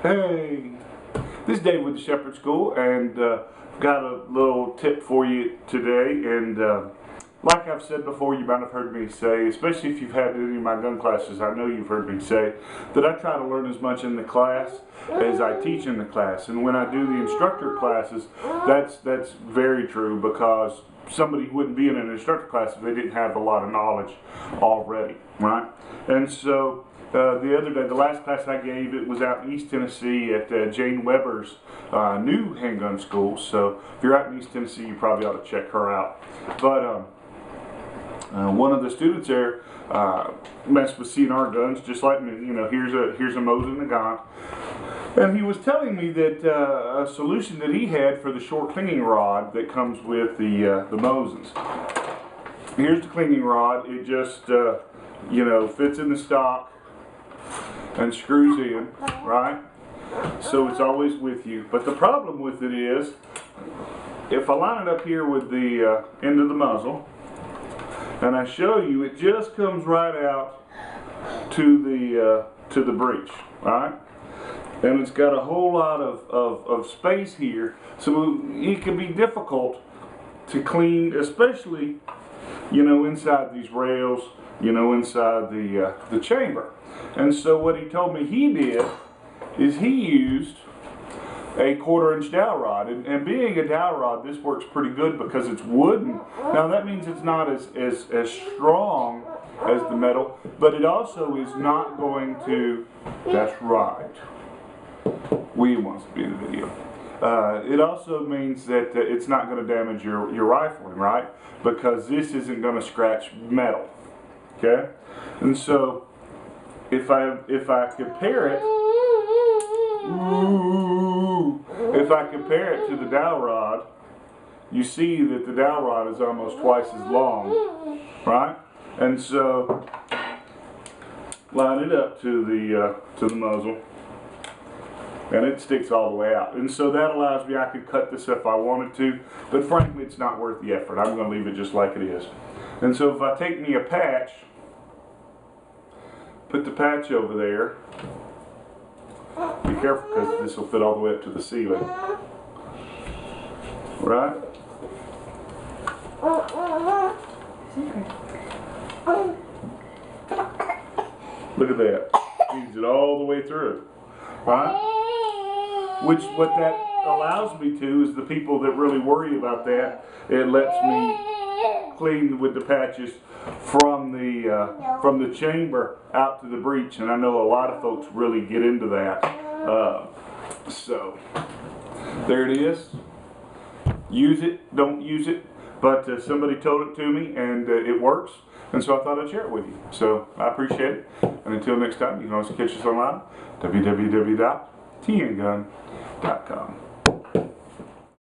Hey, this is Dave with the Shepherd School, and got a little tip for you today. And like I've said before, you might have heard me say, especially if you've had any of my gun classes, I know you've heard me say that I try to learn as much in the class as I teach in the class. And when I do the instructor classes, that's very true, because somebody wouldn't be in an instructor class if they didn't have a lot of knowledge already, right? And so the other day, the last class I gave, it was out in East Tennessee at Jane Weber's new handgun school. So if you're out in East Tennessee, you probably ought to check her out. But one of the students there messed with CNR guns, just like me. You know, here's a Mosin Nagant. And he was telling me that a solution that he had for the short cleaning rod that comes with the Mosins. Here's the cleaning rod. It just you know, fits in the stock and screws in, right? So it's always with you. But the problem with it is, if I line it up here with the end of the muzzle, and I show you, it just comes right out to the breech, right? And it's got a whole lot of space here, so it can be difficult to clean, especially, you know, inside these rails, you know, inside the chamber. And so what he told me he did is he used a 1/4-inch dowel rod. And being a dowel rod, this works pretty good because it's wooden. Now that means it's not as strong as the metal, but it also is not going to, that's right, William wants to be in the video. It also means that it's not going to damage your rifling, right? Because this isn't going to scratch metal. Okay? And so if I compare it, if I compare it to the dowel rod, you see that the dowel rod is almost twice as long, right? And so line it up to the muzzle, and it sticks all the way out. And so that allows me, I could cut this if I wanted to, but frankly it's not worth the effort. I'm going to leave it just like it is. And so if I take me a patch, put the patch over there, be careful because this will fit all the way up to the ceiling, right? Look at that, feeds it all the way through, right? Which, what that allows me to is the people that really worry about that, it lets me clean with the patches from the chamber out to the breech, and I know a lot of folks really get into that. So there it is. Use it, don't use it, but somebody told it to me, and it works, and so I thought I'd share it with you. So I appreciate it, and until next time, you can always catch us online, www.tngun.com.